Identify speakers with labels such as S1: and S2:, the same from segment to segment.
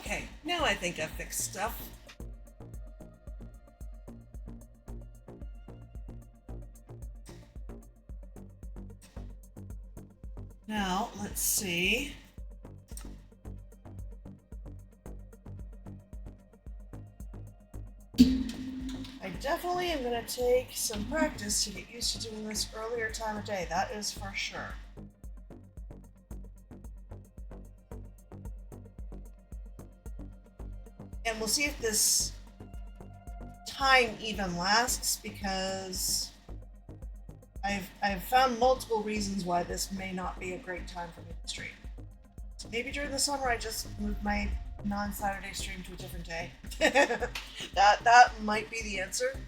S1: Okay, now I think I've fixed stuff. Now, let's see. I definitely am going to take some practice to get used to doing this earlier time of day. That is for sure. And we'll see if this time even lasts, because I've found multiple reasons why this may not be a great time for me to stream. So maybe during the summer I just move my non-Saturday stream to a different day. that might be the answer.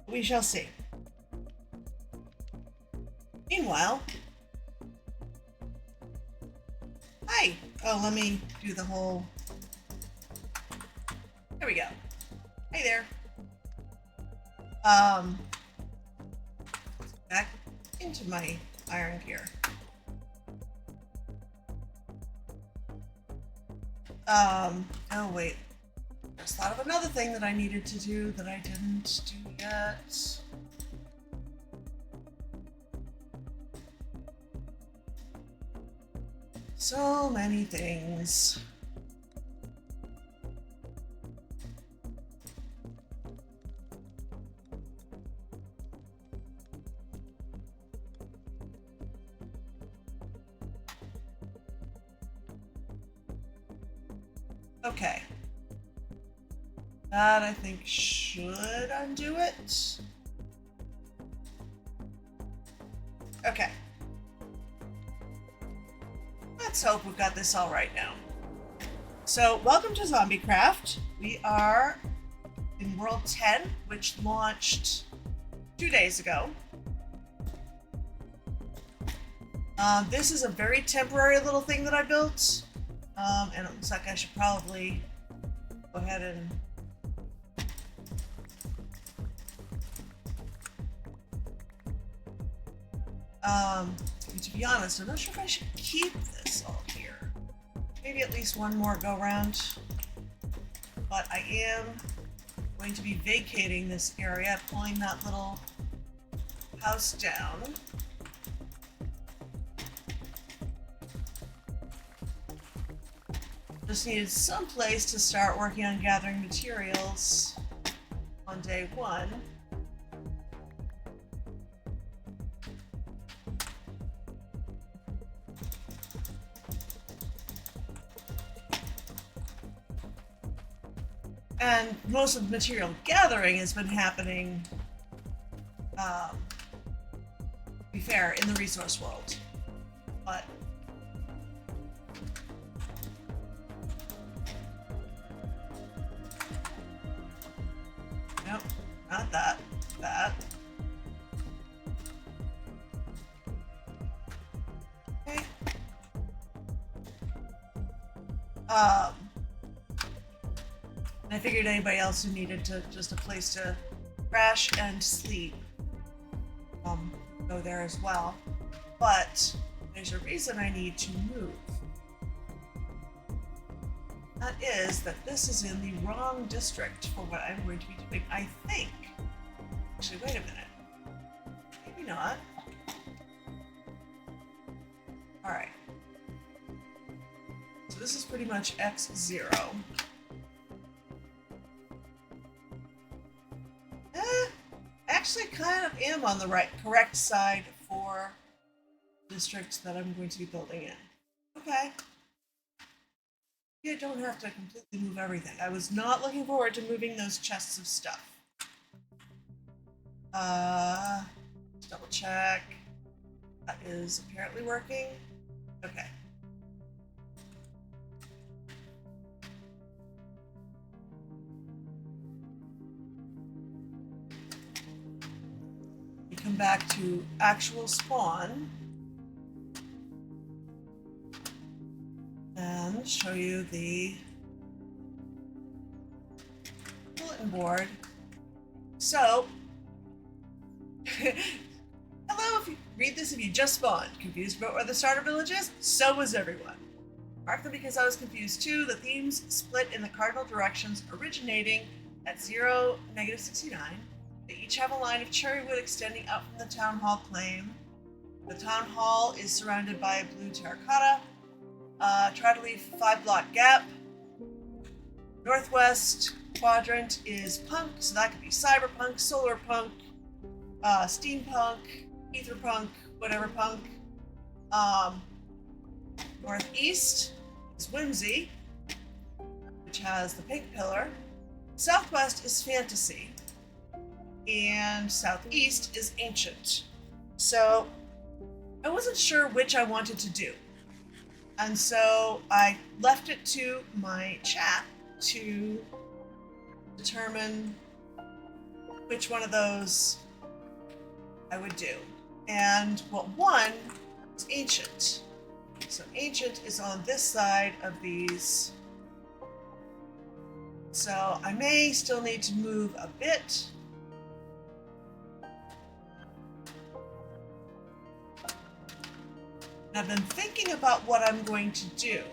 S1: We shall see. Meanwhile, hi. Oh, let me do the whole. There we go. Hey there. Back into my iron gear. Oh wait. Just thought of another thing that I needed to do that I didn't do yet. So many things. Okay. That, I think, should undo it. Okay. Let's hope we've got this all right now. So, welcome to ZombieCraft. We are in World 10, which launched 2 days ago. This is a very temporary little thing that I built. And it looks like I should probably go ahead and to be honest, I'm not sure if I should keep this all here. Maybe at least one more go round. But I am going to be vacating this area, pulling that little house down. Just needed some place to start working on gathering materials on day one. And most of the material gathering has been happening, to be fair, in the resource world. But nope, not that. That. Okay. I figured anybody else who needed just a place to crash and sleep, go there as well. But there's a reason I need to move. That is that this is in the wrong district for what I'm going to be doing, I think. Actually, wait a minute. Maybe not. Alright. So this is pretty much X0. Actually kind of am on the correct side for districts that I'm going to be building in. Okay. You don't have to completely move everything. I was not looking forward to moving those chests of stuff. Let's double check. That is apparently working. Okay. Come back to actual spawn and show you the bulletin board. So, hello, if you read this if you just spawned. Confused about where the starter village is? So was everyone. Partly because I was confused too, the themes split in the cardinal directions originating at 0, -69. They each have a line of cherry wood extending out from the town hall claim. The town hall is surrounded by a blue terracotta. Try to leave 5-block gap. Northwest quadrant is punk, so that could be cyberpunk, solar punk, steampunk, etherpunk, whatever punk. Northeast is whimsy, which has the pink pillar. Southwest is fantasy, and southeast is ancient. So I wasn't sure which I wanted to do, and so I left it to my chat to determine which one of those I would do. And what won was ancient. So ancient is on this side of these. So I may still need to move a bit. And I've been thinking about what I'm going to do.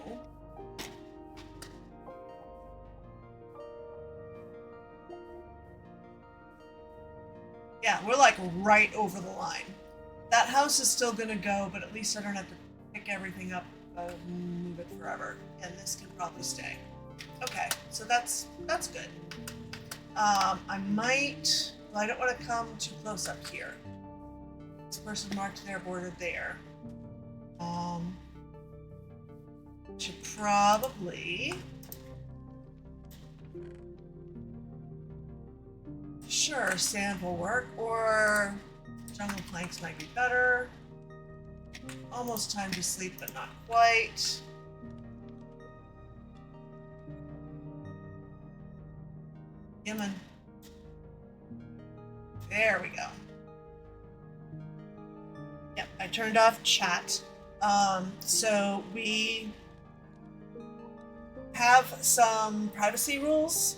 S1: Yeah, we're like right over the line. That house is still gonna go, but at least I don't have to pick everything up and move it forever. And this can probably stay. Okay, so that's good. I might, well, I don't want to come too close up here. This person marked their border there. Should probably, sure, sand will work, or jungle planks might be better. Almost time to sleep, but not quite. Yemen. There we go. Yep, I turned off chat. So we have some privacy rules.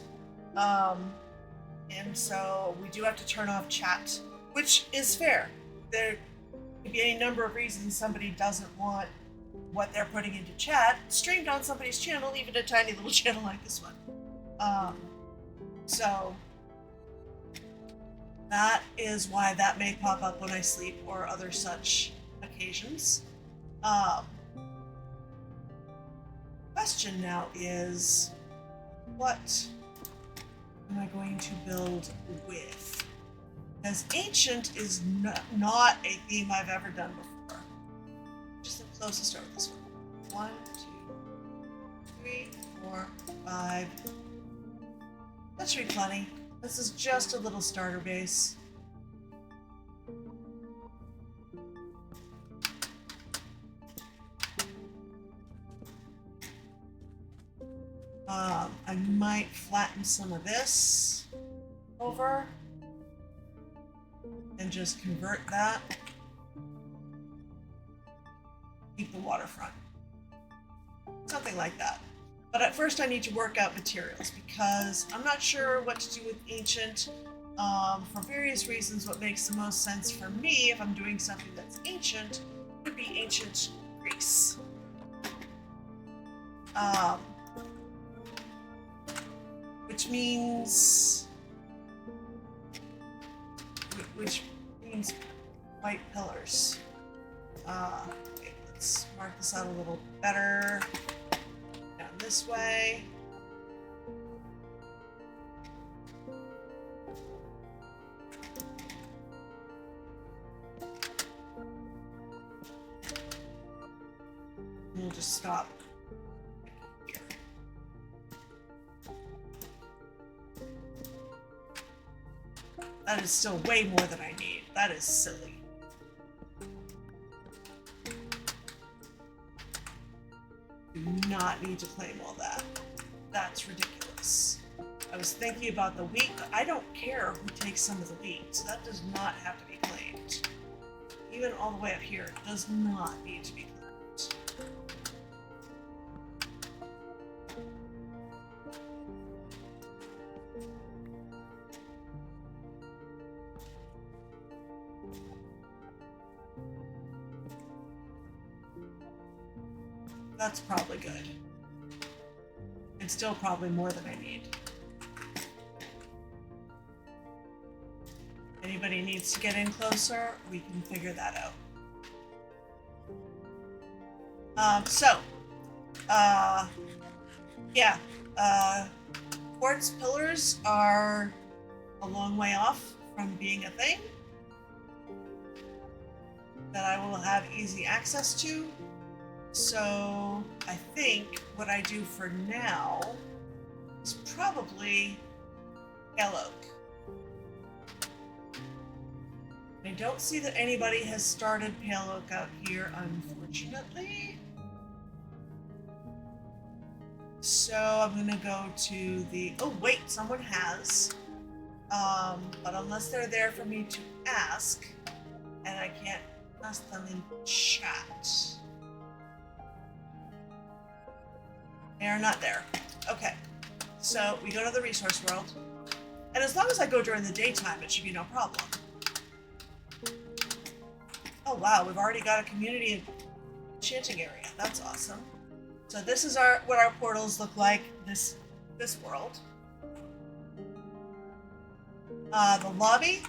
S1: And so we do have to turn off chat, which is fair. There could be any number of reasons somebody doesn't want what they're putting into chat streamed on somebody's channel, even a tiny little channel like this one. So that is why that may pop up when I sleep or other such occasions. Question now is, what am I going to build with? Because ancient is not a theme I've ever done before. Just the closest start with this one. 1, 2, 3, 4, 5. That should be plenty. This is just a little starter base. I might flatten some of this over and just convert that. Keep the waterfront. Something like that. But at first I need to work out materials because I'm not sure what to do with ancient. For various reasons, what makes the most sense for me if I'm doing something that's ancient would be ancient Greece. Which means white pillars. Okay, let's mark this out a little better. Down this way. We'll just stop here. That is still way more than I need. That is silly. Do not need to claim all that. That's ridiculous. I was thinking about the wheat, but I don't care who takes some of the wheat, so that does not have to be claimed. Even all the way up here, it does not need to be claimed. That's probably good. It's still probably more than I need. Anybody needs to get in closer, we can figure that out. Quartz pillars are a long way off from being a thing that I will have easy access to. So I think what I do for now is probably pale oak. I don't see that anybody has started pale oak out here, unfortunately. So I'm gonna go to the, oh wait, someone has. But unless they're there for me to ask, and I can't ask them in chat. They are not there. Okay, so we go to the resource world. And as long as I go during the daytime, it should be no problem. Oh wow, we've already got a community enchanting area. That's awesome. So this is what our portals look like this world. The lobby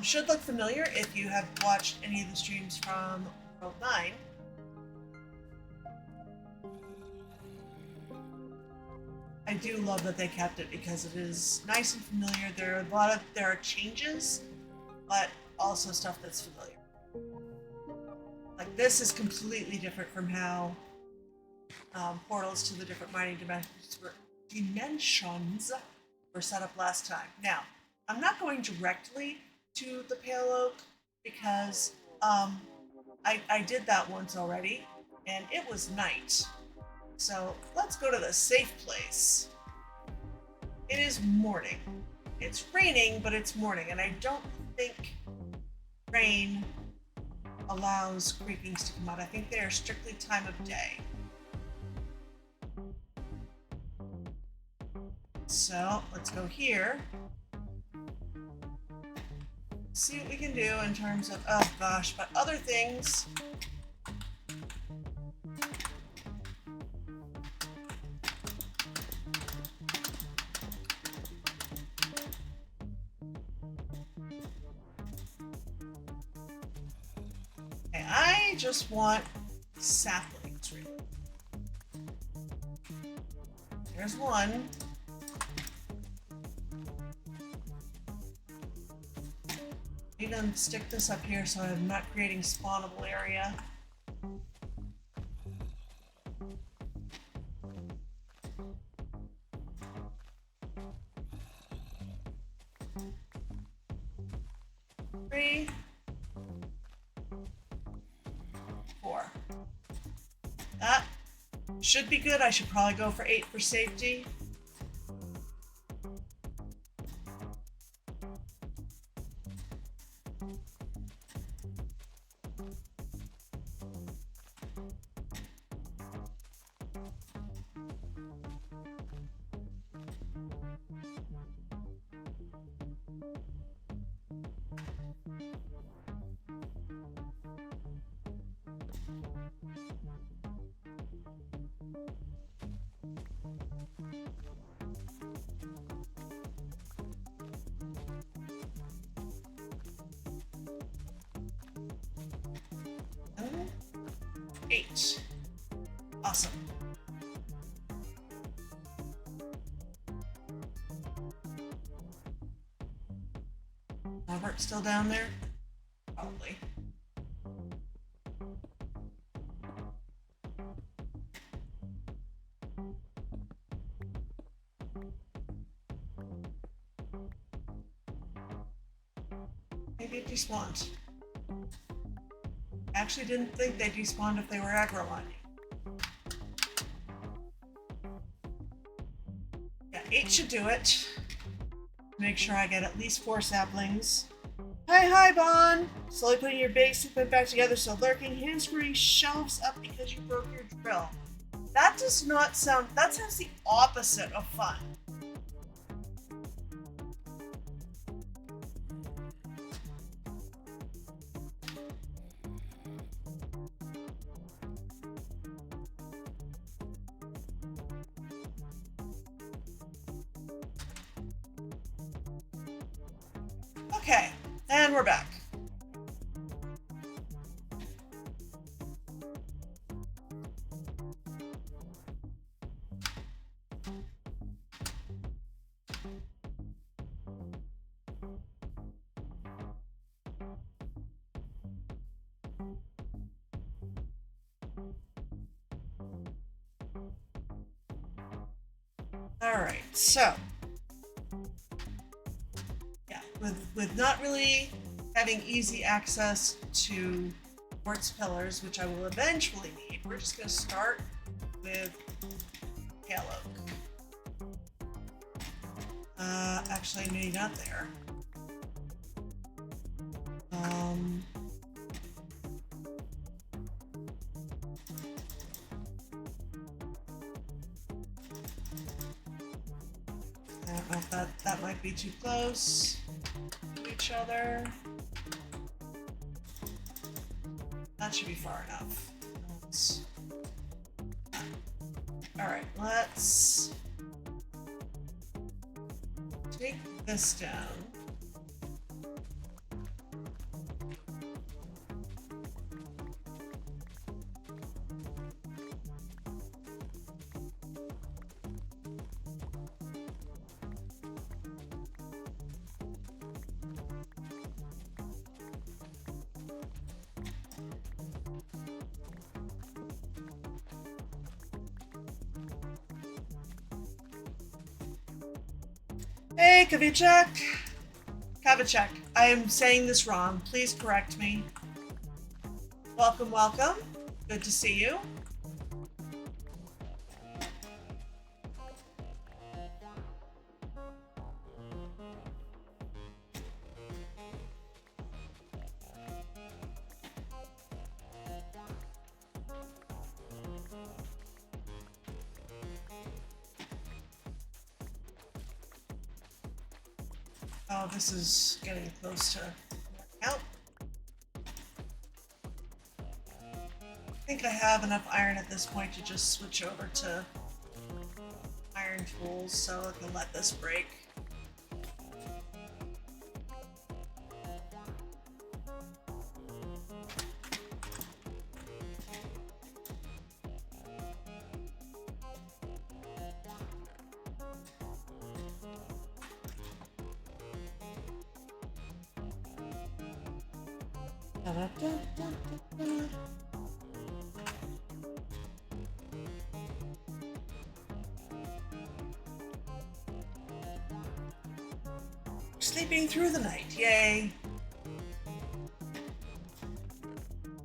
S1: should look familiar if you have watched any of the streams from World 9. I do love that they kept it because it is nice and familiar. There are changes, but also stuff that's familiar. Like this is completely different from how portals to the different mining dimensions were set up last time. Now, I'm not going directly to the Pale Oak because I did that once already, and it was night. So let's go to the safe place. It is morning. It's raining, but it's morning, and I don't think rain allows creepings to come out. I think they are strictly time of day. So let's go here. See what we can do in terms of, oh gosh, but other things. Okay, I just want saplings, really. There's one. Even stick this up here so I'm not creating spawnable area. Three, 4. That should be good. I should probably go for 8 for safety. And 8. Awesome. Robert's still down there? Probably. Maybe it despawned. Actually didn't think they despawned if they were aggro on you. Yeah, 8 should do it. Make sure I get at least 4 saplings. Hi, Bon! Slowly putting your base equipment back together, so lurking, hand screwing shelves up because you broke your drill. That does not sound... that sounds the opposite of fun. Okay, and we're back. All right, so yeah, with not really having easy access to quartz pillars, which I will eventually need, we're just going to start with pale oak. Actually, maybe not there. I don't know if that might be too close to each other. That should be far enough. Alright, let's take this down. Hey, Kavachek. I am saying this wrong. Please correct me. Welcome, welcome. Good to see you. Oh, this is getting close to out. I think I have enough iron at this point to just switch over to iron tools, so I can let this break. Sleeping through the night, yay!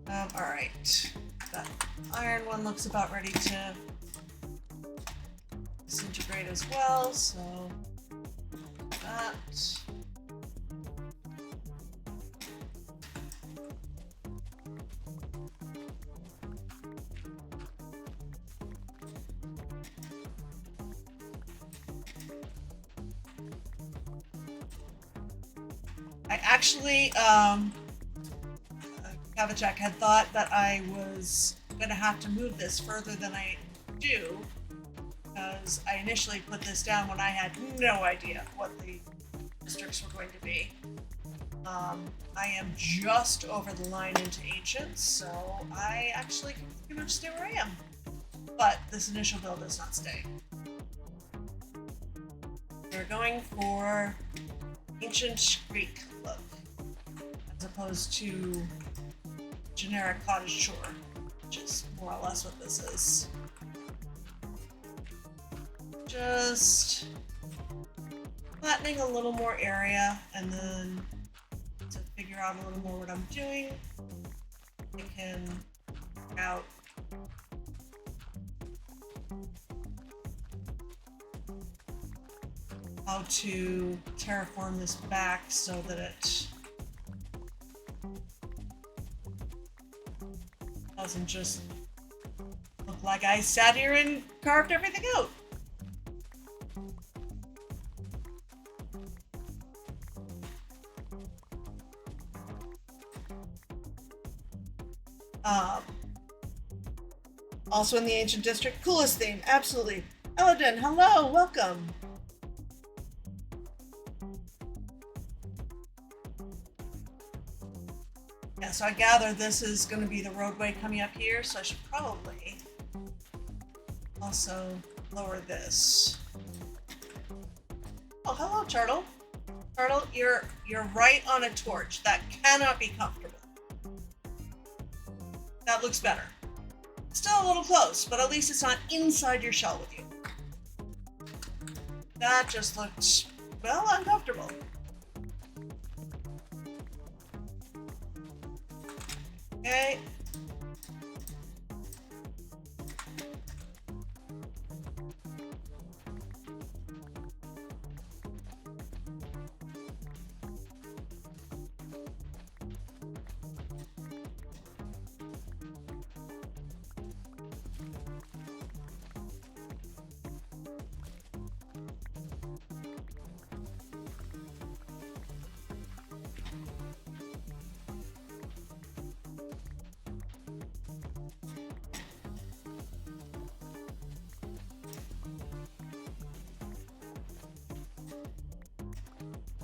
S1: Alright. That iron one looks about ready to disintegrate as well, so that. I actually, Kavachek had thought that I was going to have to move this further than I do, because I initially put this down when I had no idea what the districts were going to be. I am just over the line into Ancient, so I actually can pretty much stay where I am. But this initial build does not stay. We're going for Ancient Greek look, as opposed to generic cottage shore, which is more or less what this is. Just flattening a little more area, and then to figure out a little more what I'm doing, I can figure out how to terraform this back so that it doesn't just look like I sat here and carved everything out. Also in the Ancient District, coolest theme, absolutely. Eladin, hello, welcome. so I gather this is going to be the roadway coming up here, so I should probably also lower this. Oh, hello, Turtle. Turtle, you're right on a torch. That cannot be comfortable. That looks better. Still a little close, but at least it's not inside your shell with you. That just looks, well, uncomfortable. Okay.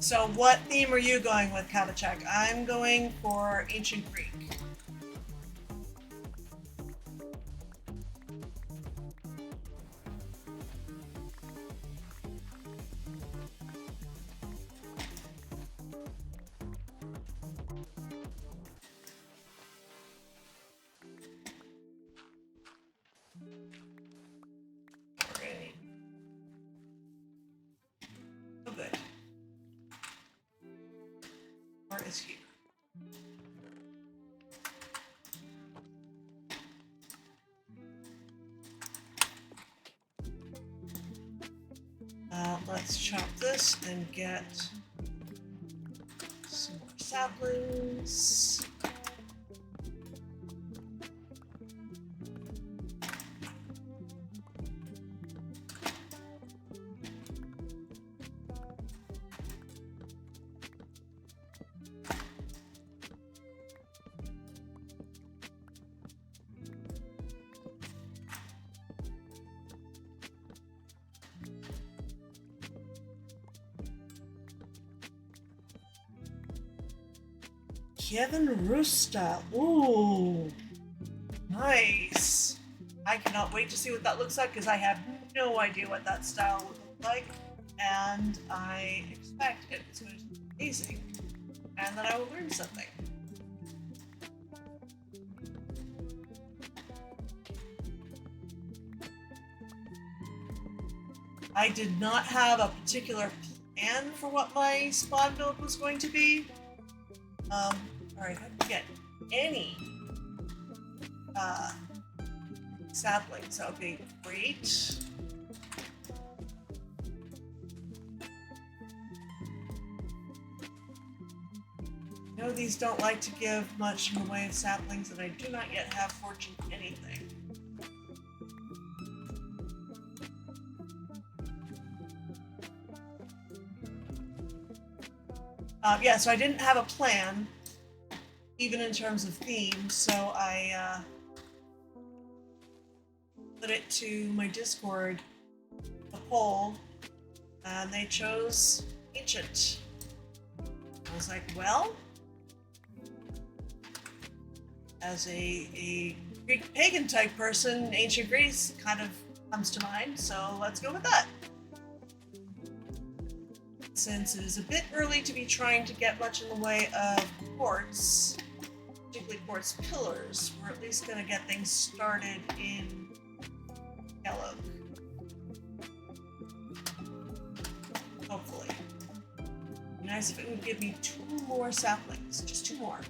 S1: So what theme are you going with, Kavachek? I'm going for Ancient Greek. Great. Oh, good. Where is he? Let's chop this and get some more saplings. Kevin Rooster. Ooh, nice. I cannot wait to see what that looks like because I have no idea what that style would look like, and I expect it's going to be amazing, and that I will learn something. I did not have a particular plan for what my spawn build was going to be. Alright, I didn't get any saplings. That would be great. I know these don't like to give much in the way of saplings, and I do not yet have fortune anything. Yeah, so I didn't have a plan, even in terms of theme, so I put it to my Discord, a poll, and they chose Ancient. I was like, well, as a Greek pagan type person, Ancient Greece kind of comes to mind, so let's go with that. Since it is a bit early to be trying to get much in the way of quartz, particularly quartz pillars, we're at least going to get things started in yellow. Hopefully. It'd be nice if it would give me 2 more saplings, just 2 more.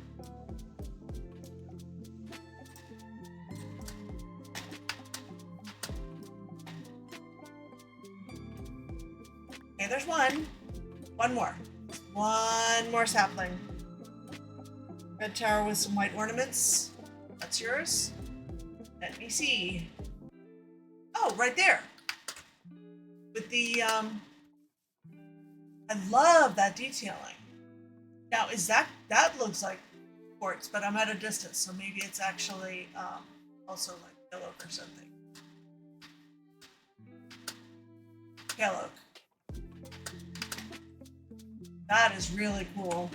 S1: Okay, there's one. One more. One more sapling. Red tower with some white ornaments. That's yours. Let me see. Oh, right there. With the, I love that detailing. Now, is that looks like quartz, but I'm at a distance, so maybe it's actually also like yellow or something. Yellow. That is really cool.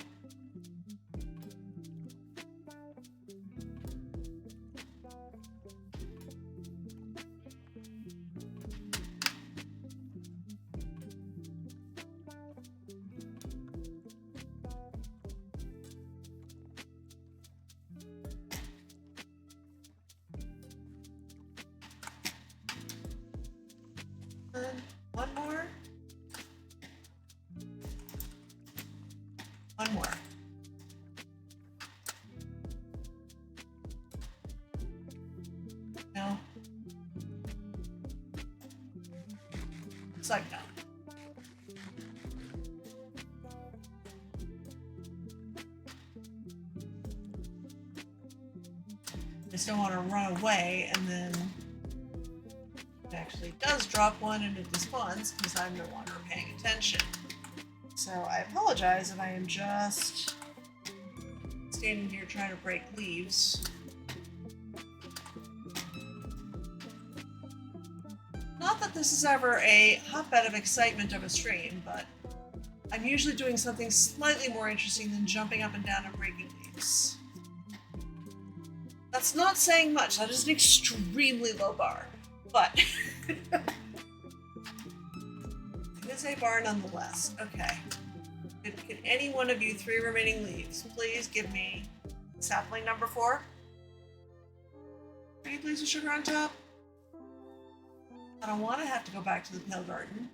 S1: Looks like no. I just don't want to run away and then it actually does drop one and it despawns because I'm no longer paying attention. So I apologize if I am just standing here trying to break leaves. Not that this is ever a hotbed of excitement of a stream, but I'm usually doing something slightly more interesting than jumping up and down and breaking leaves. That's not saying much, that is an extremely low bar, but it is a bar nonetheless. Okay. Can any one of you 3 remaining leaves please give me sapling number 4? Pretty please with sugar on top? I don't want to have to go back to the pale garden.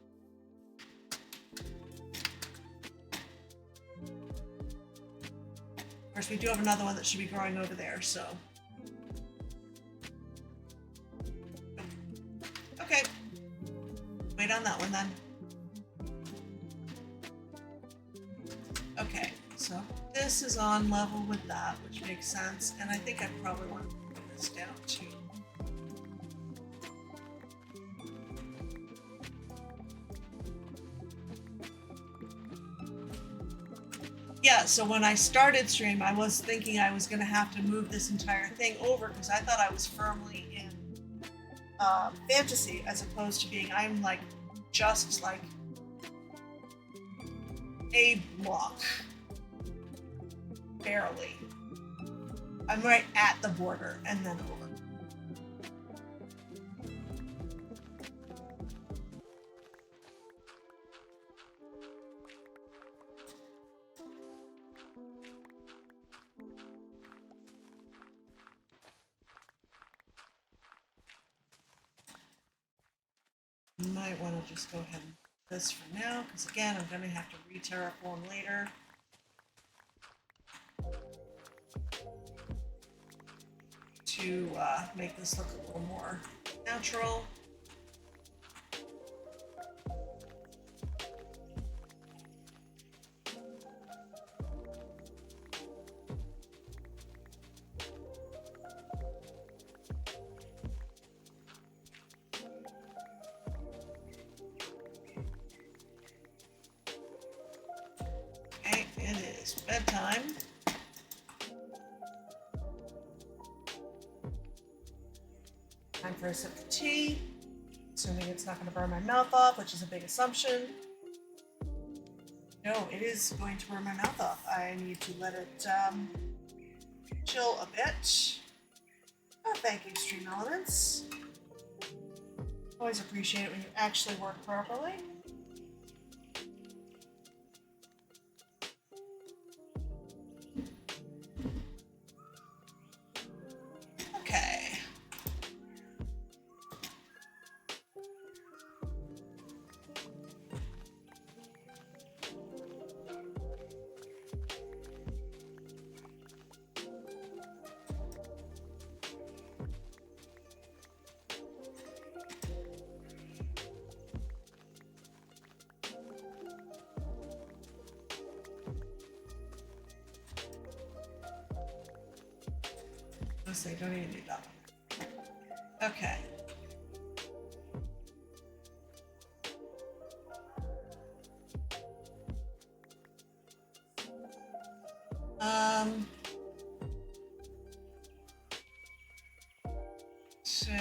S1: Of course, we do have another one that should be growing over there, so. Okay. Wait on that one then. Okay, so this is on level with that, which makes sense, and I think I probably want to put this down too. Yeah, so when I started stream, I was thinking I was going to have to move this entire thing over because I thought I was firmly in fantasy as opposed to being, I'm like, just like a block. Barely. I'm right at the border and then over. Might want to just go ahead and do this for now, because again, I'm going to have to re-terraform later. To make this look a little more natural. Okay, it is bedtime. Time for a sip of tea, assuming it's not going to burn my mouth off, which is a big assumption. No, it is going to burn my mouth off. I need to let it chill a bit. Oh, thank you, Stream Elements. Always appreciate it when you actually work properly. Okay. They don't even need that one. Okay. So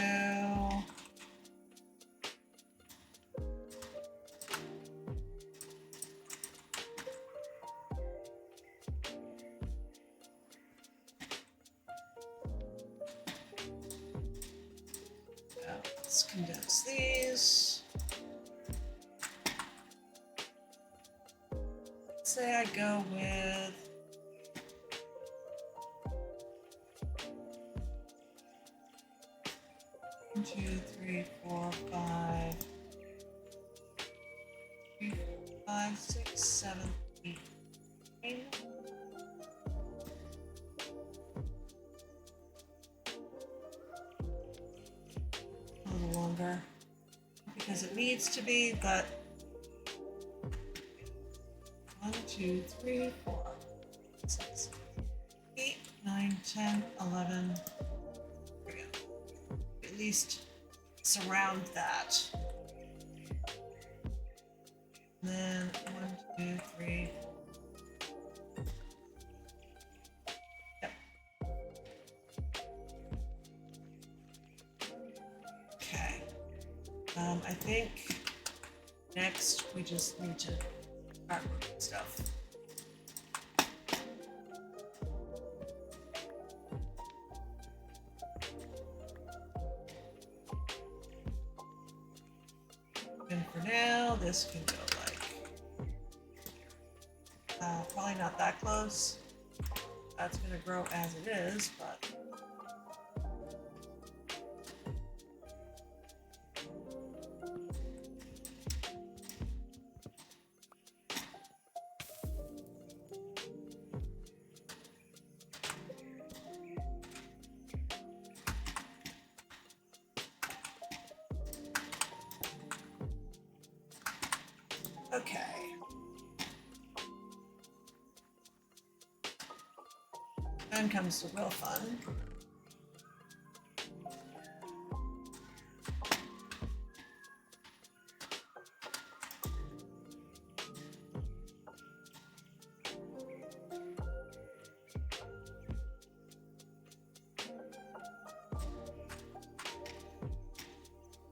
S1: let's condense these. Let's say I go with 1, 2, 3, 4, 5, 3, 5, 6, 7, 8, 9. A little longer. because it needs to be, but 1, 2, 3, 4, 6, 8, 9, 10, 11. There we go. At least surround that. And then 1, 2, 3. Yep. Okay. I think next we just need to start moving stuff. And for now, this can go like, probably not that close. That's gonna grow as it is, but. Okay. Then comes the real fun.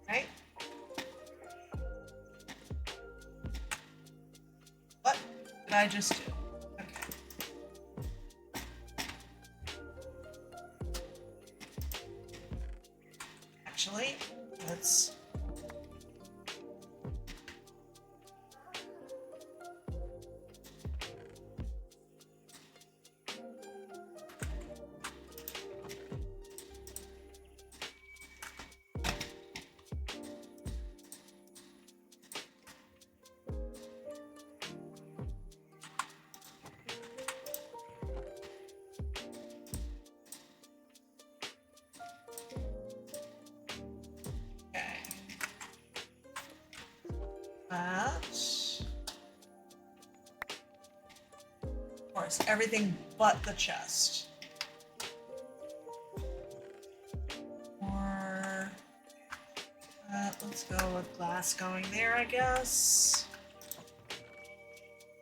S1: Right? What did I just do? Actually, let's of course, everything but the chest. Or let's go with glass going there, I guess.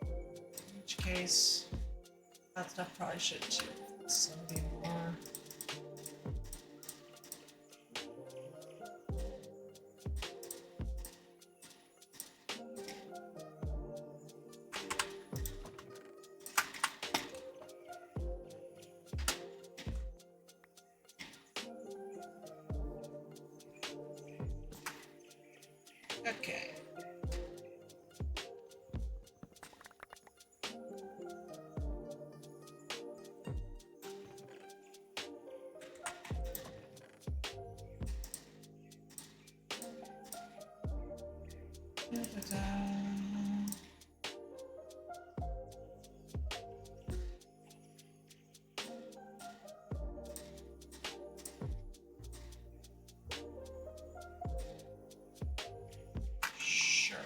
S1: In which case, that stuff probably should too. Something more. Okay. Da-da-da. Sure.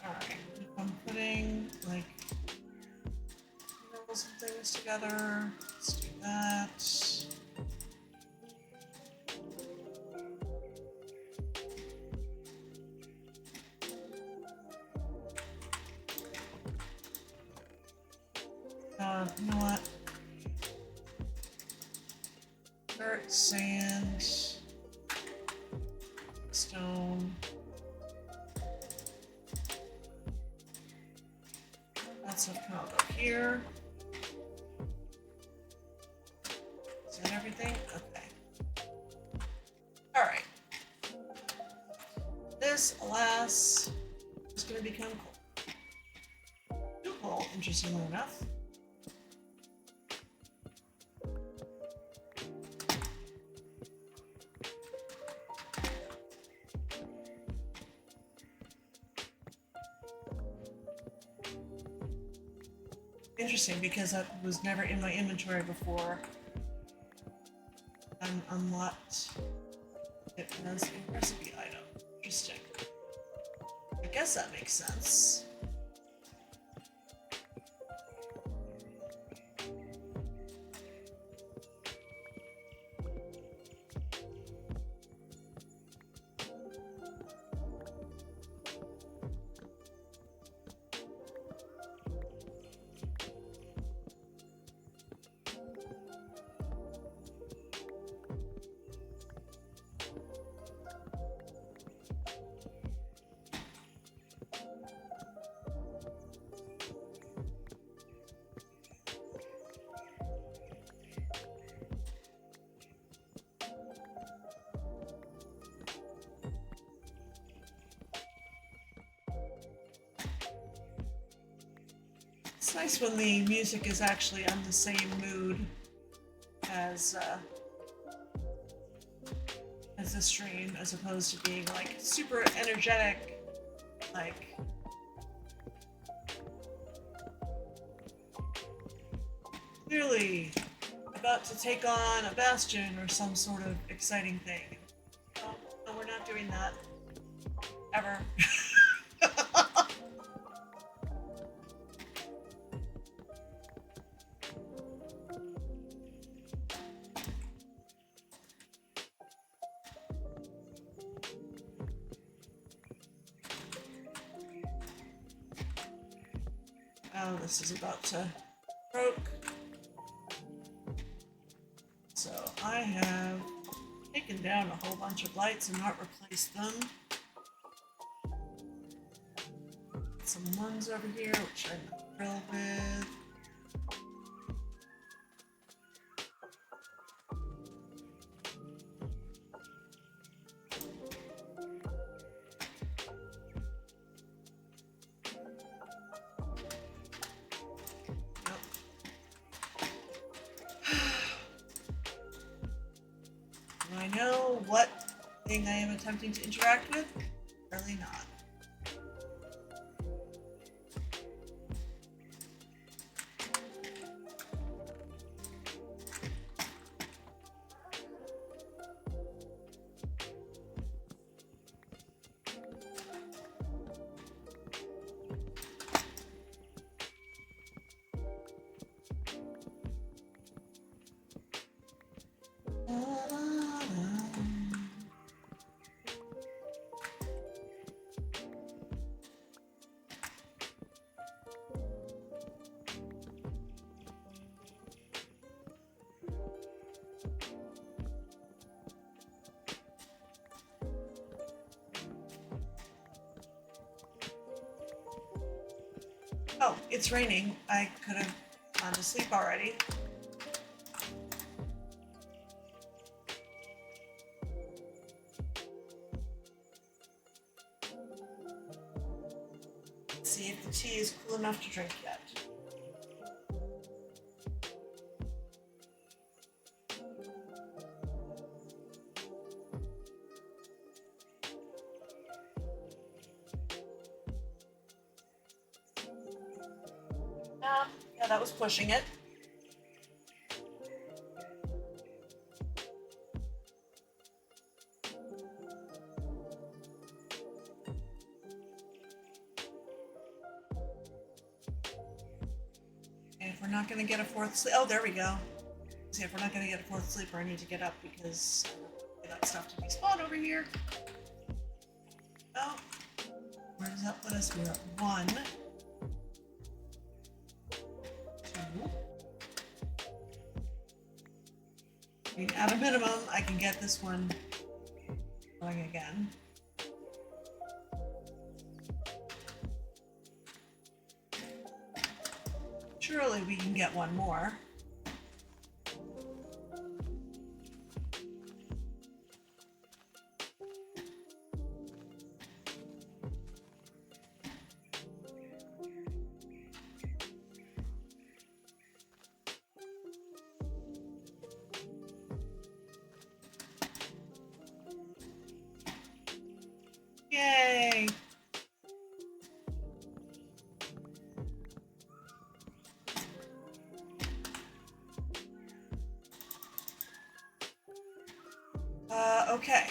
S1: Alright, I'm putting like some things together. Let's do that. You know what? Dirt, sand, stone. stuff come over here. Is that everything? Okay. Alright. This, alas, is going to become coal. Too coal, interestingly enough. Interesting, because that was never in my inventory before. I'm unlocked it as a recipe item. Interesting. I guess that makes sense. It's nice when the music is actually on the same mood as the stream, as opposed to being like super energetic, like clearly about to take on a bastion or some sort of exciting thing. No, no, we're not doing that ever. Oh, this is about to broke. So I have taken down a whole bunch of lights and not replaced them. Some ones over here, which I'm not thrilled with. Do I know what thing I am attempting to interact with? Really not. Oh, it's raining. I could have gone to sleep already. Let's see if the tea is cool enough to drink yet. Yeah, that was pushing it. And if we're not going to get a fourth sleep, oh, there we go. See, if we're not going to get a fourth sleeper, I need to get up because I got stuff to be spawned over here. Oh, where does that put us? We're at 1. At a minimum, I can get this one going again. Surely we can get one more. Yay! Okay.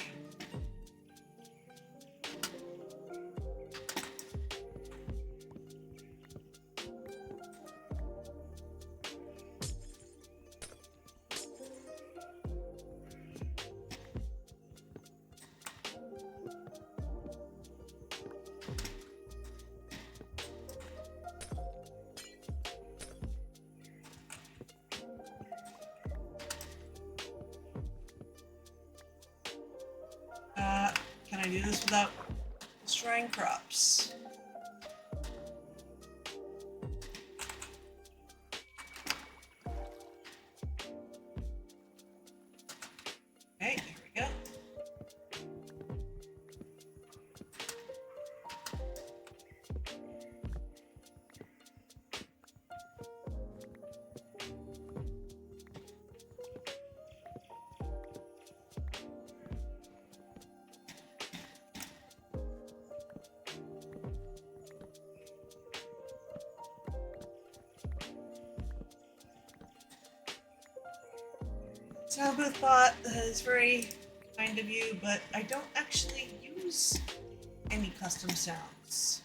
S1: Can I do this without destroying crops? Okay, there we go. Soundboothbot, that is very kind of you, but I don't actually use any custom sounds.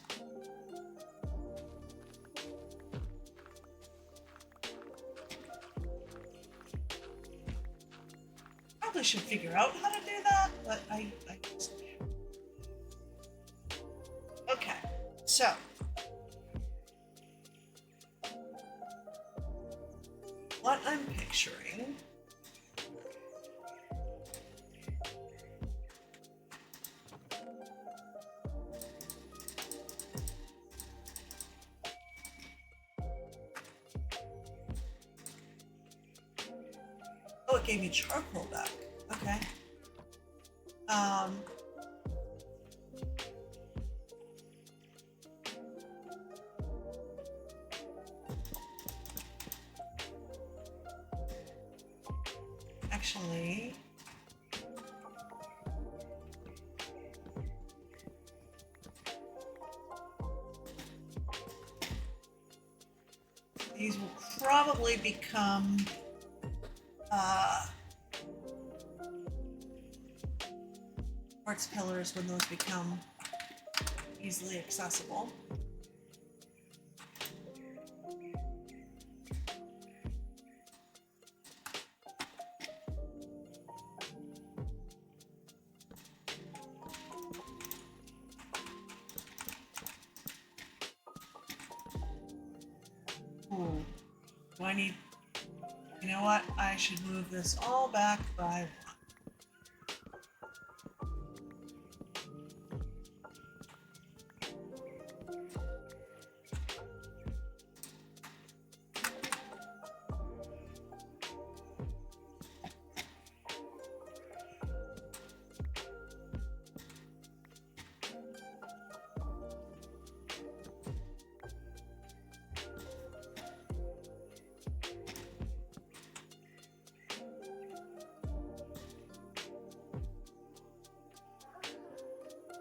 S1: Probably should figure out how to do that, but I just can't. Okay, so what I'm picturing it gave me charcoal back. Okay. Actually, these will probably become quartz pillars when those become easily accessible. Ooh. Do I need... You know what? I should move this all back by one.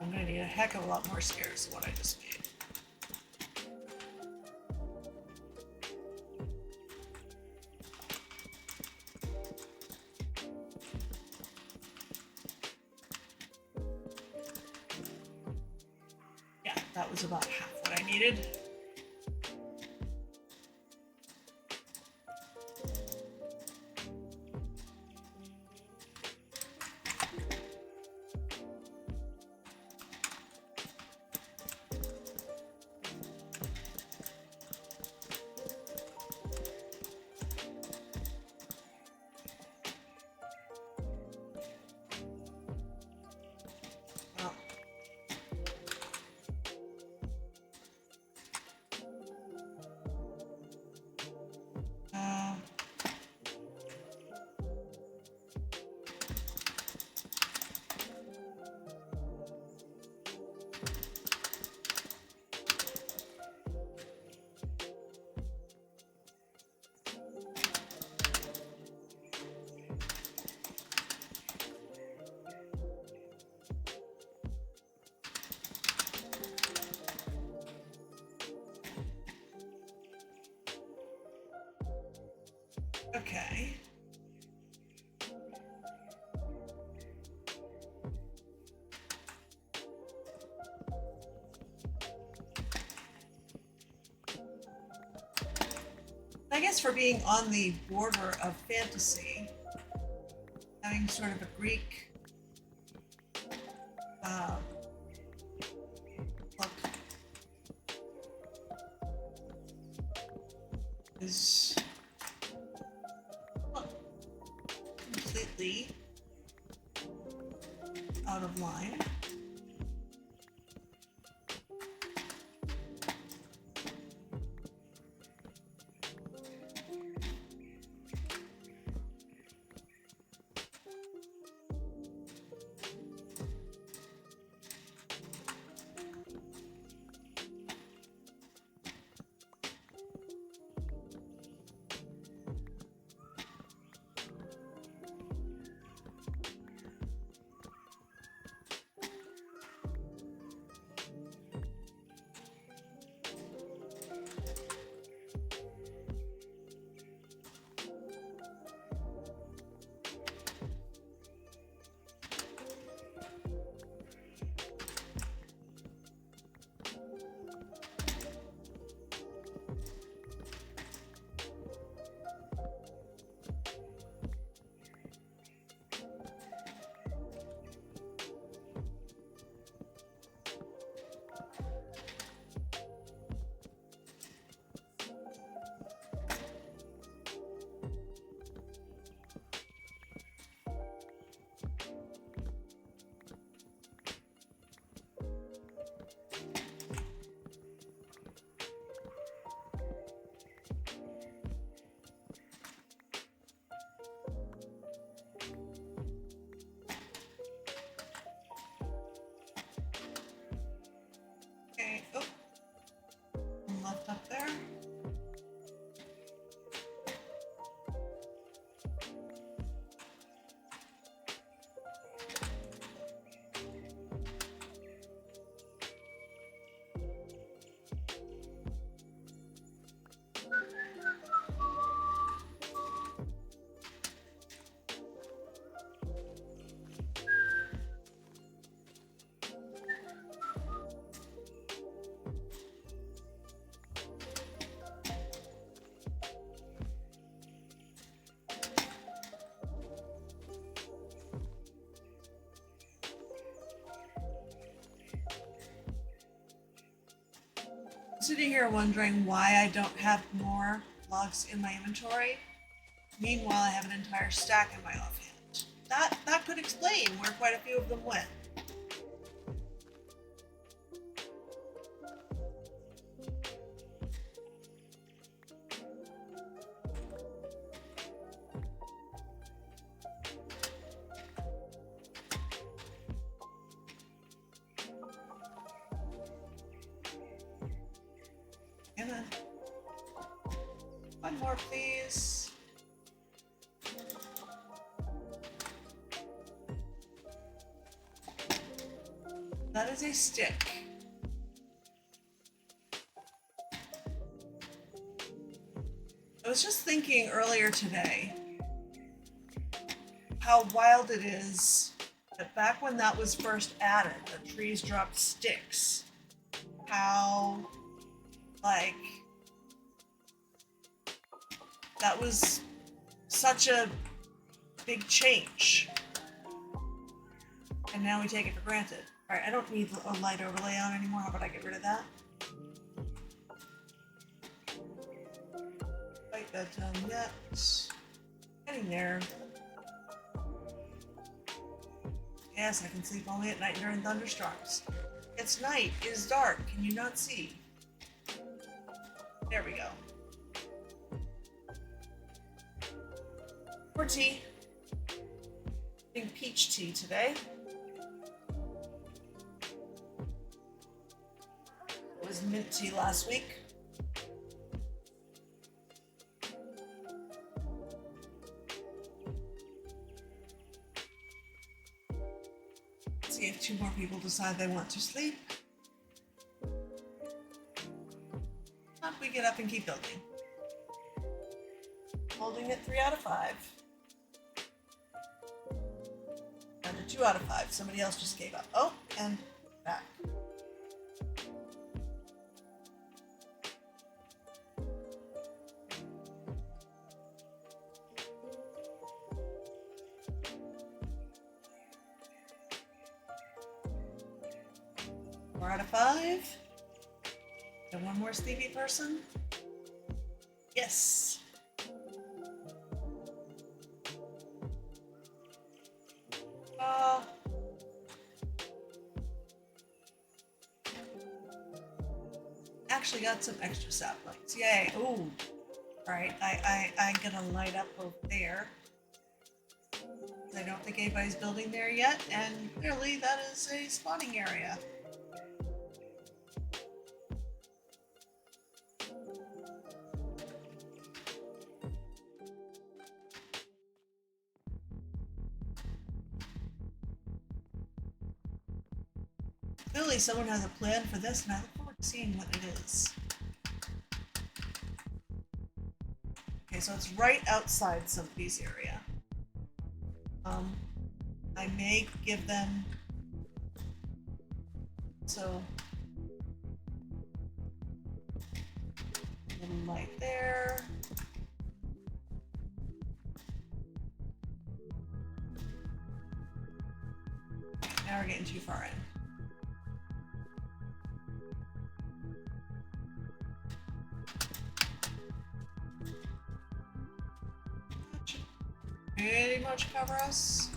S1: I'm gonna need a heck of a lot more stairs than what I just made. Yeah, that was about half what I needed. Okay. I guess for being on the border of fantasy, having sort of a Greek look is not completely out of line. Okay, oh, one left up there. Sitting here wondering why I don't have more logs in my inventory. Meanwhile, I have an entire stack in my offhand. That could explain where quite a few of them went. Come on. One more, please. That is a stick. I was just thinking earlier today how wild it is that back when that was first added, the trees dropped sticks. How, like, that was such a big change. And now we take it for granted. All right, I don't need a light overlay on anymore. How about I get rid of that? Write that down yet. Getting there. Yes, I can sleep only at night during thunderstorms. It's night. It is dark. Can you not see? There we go. More tea. Getting peach tea today. It was mint tea last week. Let's see if two more people decide they want to sleep. We get up and keep building. Holding it 3 out of 5. Down to 2 out of 5. Somebody else just gave up. Oh, and back. Four out of 5. And one more sleepy person. Yes. Actually got some extra saplings. Yay. Ooh. Alright, I'm gonna light up over there. I don't think anybody's building there yet, and clearly that is a spawning area. Clearly someone has a plan for this, and I look forward to seeing what it is. Okay, so it's right outside somebody's area. I may give them... So... a little light there. Now we're getting too far in. Pretty much cover us.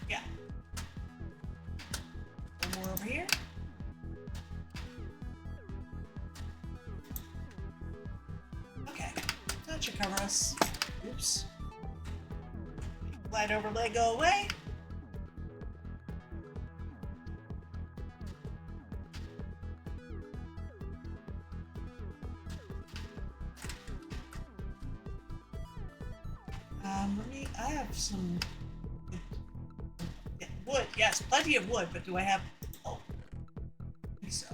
S1: Yeah. One more over here. Okay. That should cover us. Oops. Light overlay go away. I have some wood. Yes, plenty of wood, but do I have... Oh, I think so.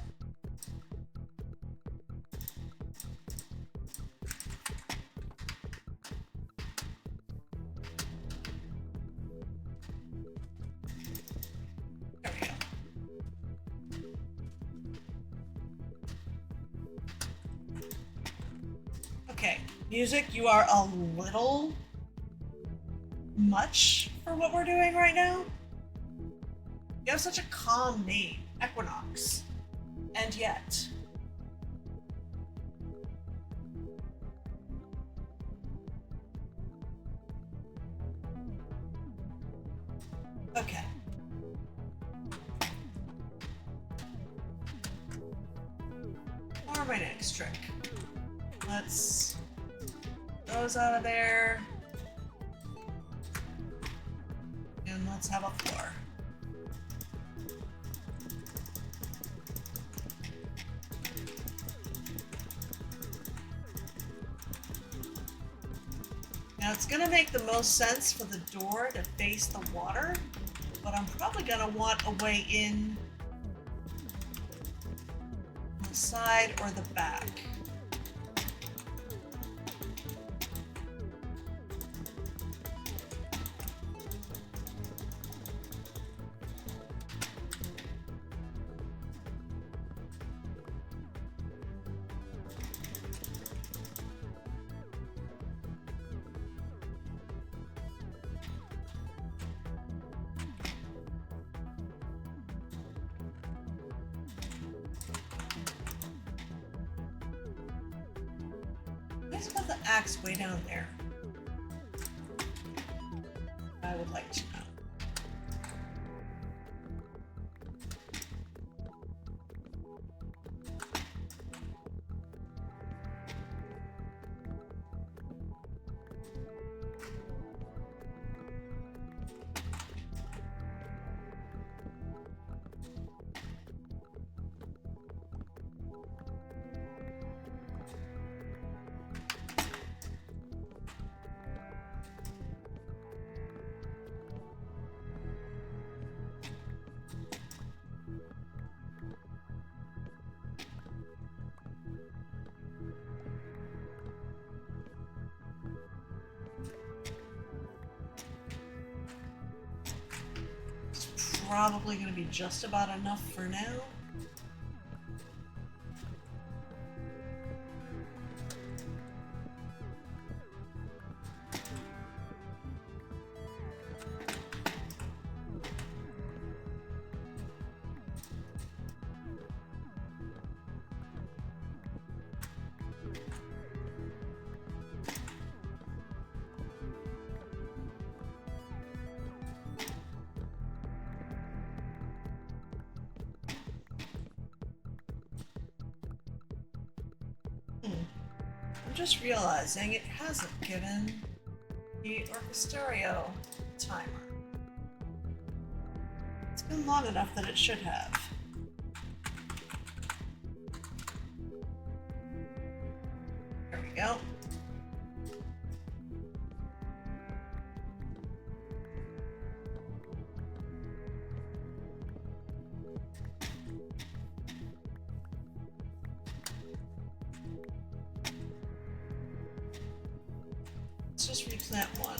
S1: There we go. Okay, music, you are a little... much for what we're doing right now. You have such a calm name, Equinox, and yet okay. Or my next trick. Let's those out of there. And let's have a floor. Now it's going to make the most sense for the door to face the water, but I'm probably going to want a way in the side or the back. Let's put the axe way down there. I would like to know. probably going to be just about enough for now. I'm just realizing it hasn't given the Orchestrario timer. It's been long enough that it should have. There we go. Let's just replant one.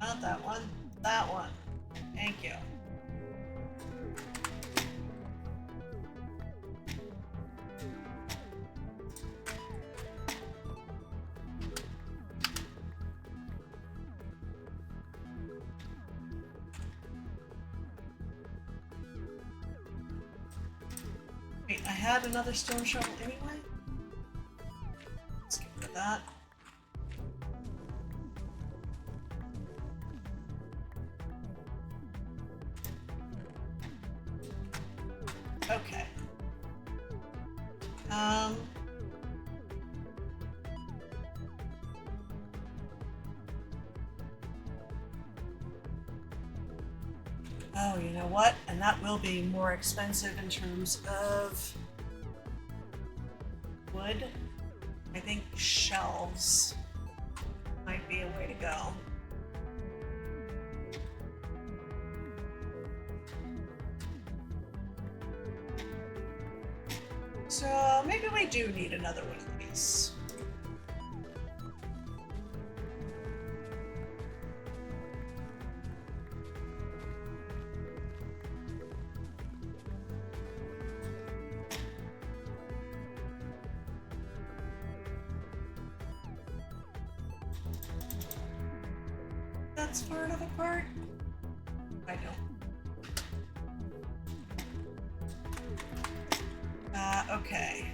S1: Not that one. That one. Thank you. Wait, I had another stone shovel anyway? Let's get rid of that. Okay. Oh, you know what? And that will be more expensive in terms of wood. I think shelves might be a way to go. So maybe we do need another one of these. That's far enough apart? I don't. Okay.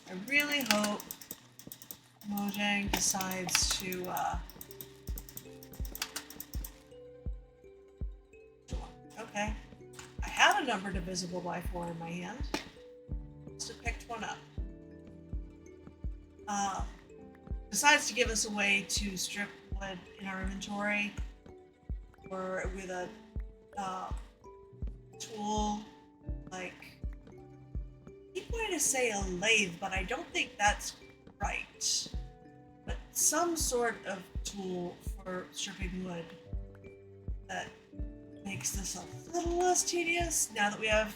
S1: I really hope Mojang decides to okay. I had a number divisible by 4 in my hand. Must have picked one up. Decides to give us a way to strip wood in our inventory or with a tool like keep wanting to say a lathe, but I don't think that's right. But some sort of tool for stripping wood that makes this a little less tedious now that we have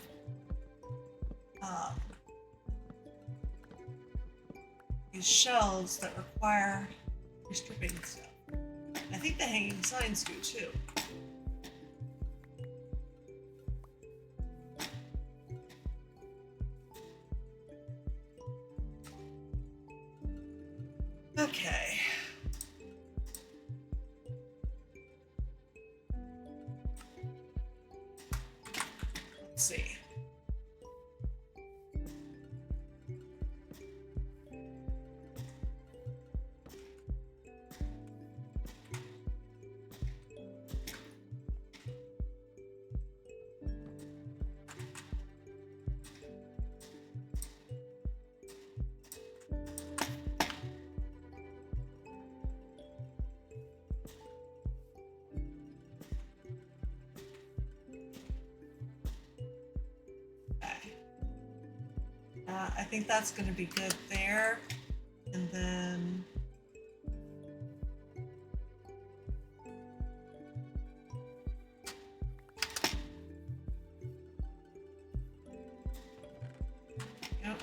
S1: these shelves that require stripping stuff. I think the hanging signs do too. Okay. Let's see. I think that's going to be good there. And then yep.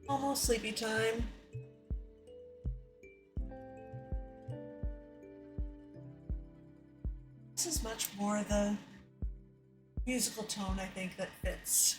S1: Almost sleepy time. This is much more the musical tone, I think, that fits.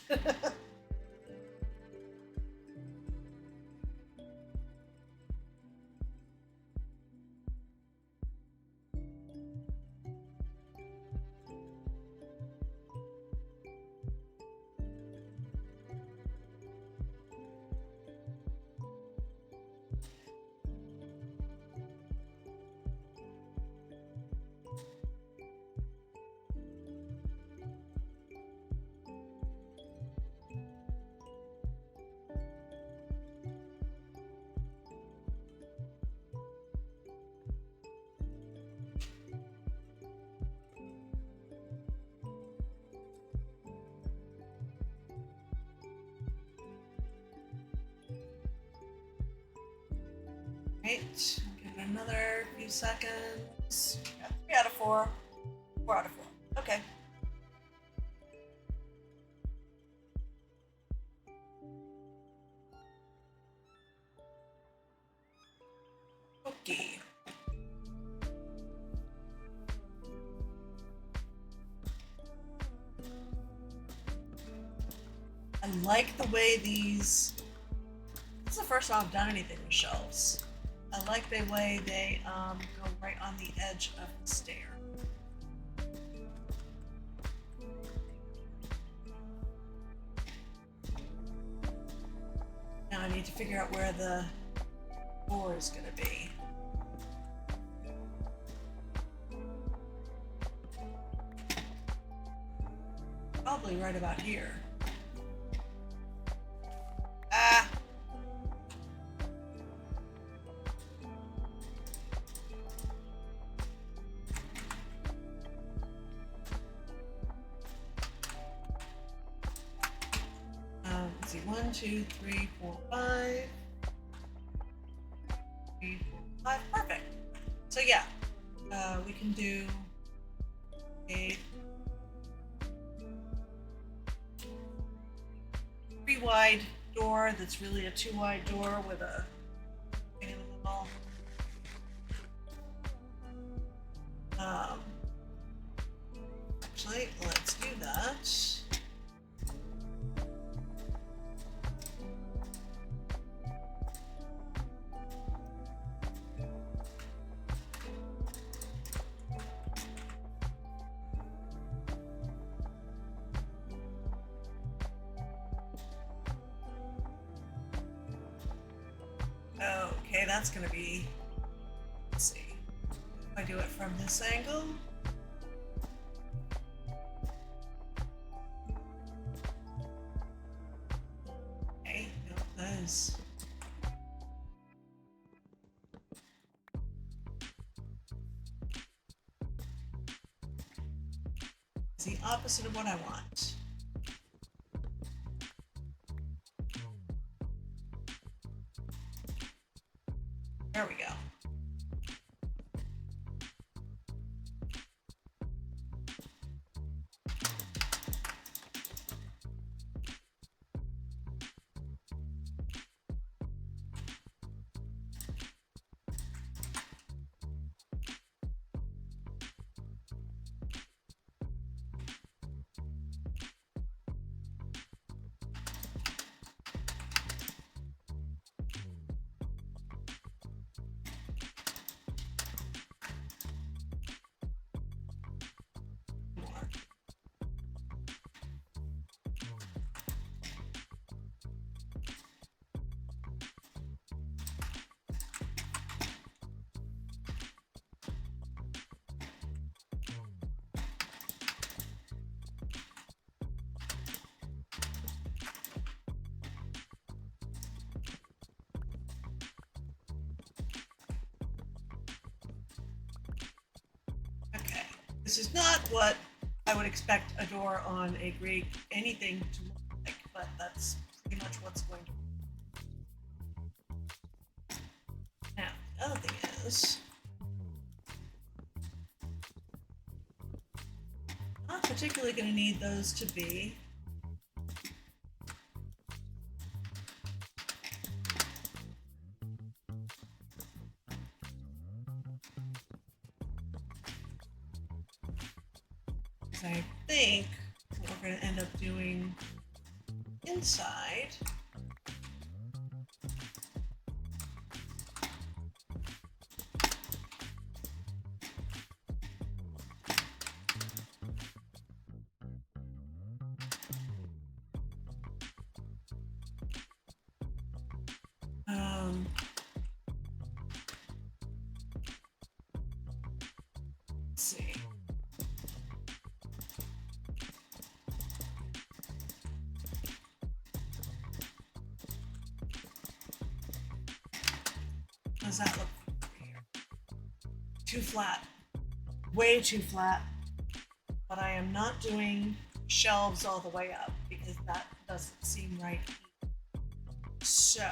S1: Right, give it another few seconds. Yeah, 3 out of 4. 4 out of 4. Okay. Okay. I like the way these. This is the first time I've done anything with shelves. I like the way they go right on the edge of the stair. Now I need to figure out where the door is going to be. Probably right about here. Ah! Let's see, 1, 2, 3, 4, 5. 3, 4, 5. Perfect. So yeah, we can do a 3-wide door that's really a 2-wide door with a thing in the middle. Actually, let's do that. Okay, that's gonna be, let's see, if I do it from this angle. Okay, no, that is. It's the opposite of what I want. There we go. This is not what I would expect a door on a Greek anything to look like, but that's pretty much what's going to. Now, the other thing is, not particularly going to need those to be. I think what we're going to end up doing inside let's see. How does that look here? Too flat. Way too flat. But I am not doing shelves all the way up because that doesn't seem right either. So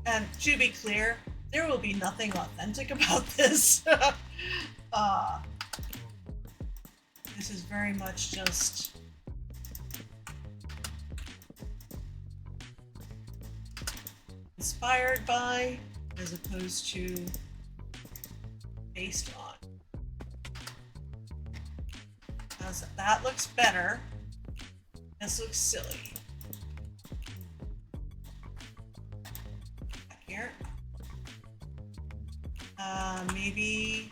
S1: and to be clear, there will be nothing authentic about this. This is very much just inspired by, as opposed to based on. That looks better. This looks silly. Back here. Maybe.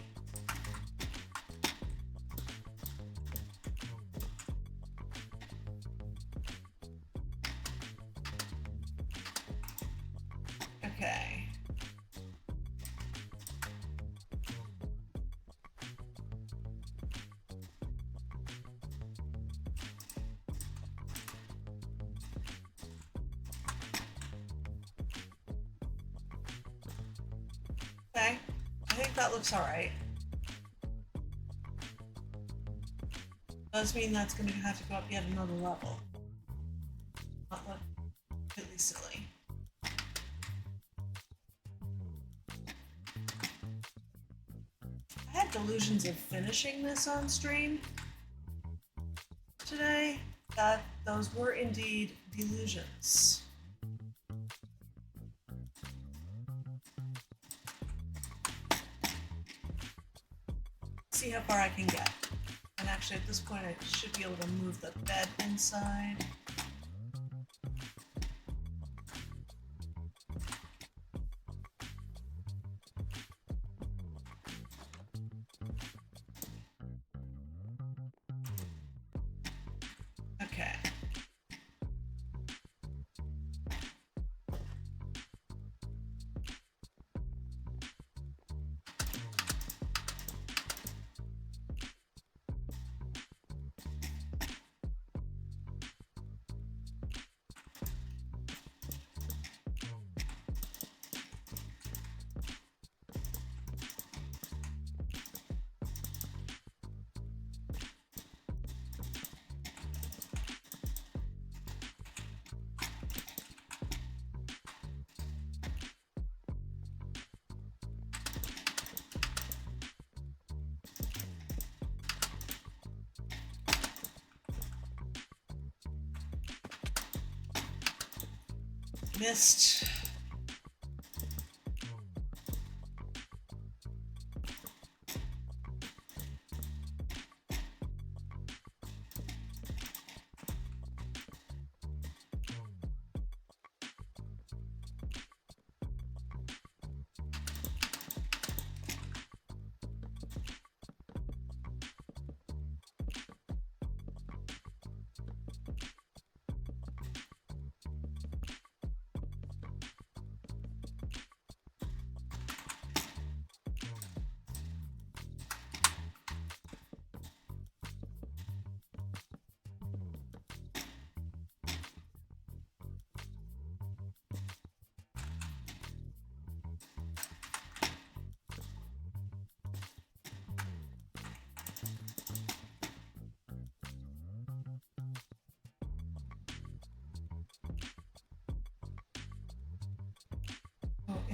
S1: Okay. Okay, I think that looks all right. Does mean that's going to have to go up yet another level. Not look completely silly. I had delusions of finishing this on stream today. That those were indeed delusions. See how far I can get. And actually at this point I should be able to move the bed inside. Okay. Missed.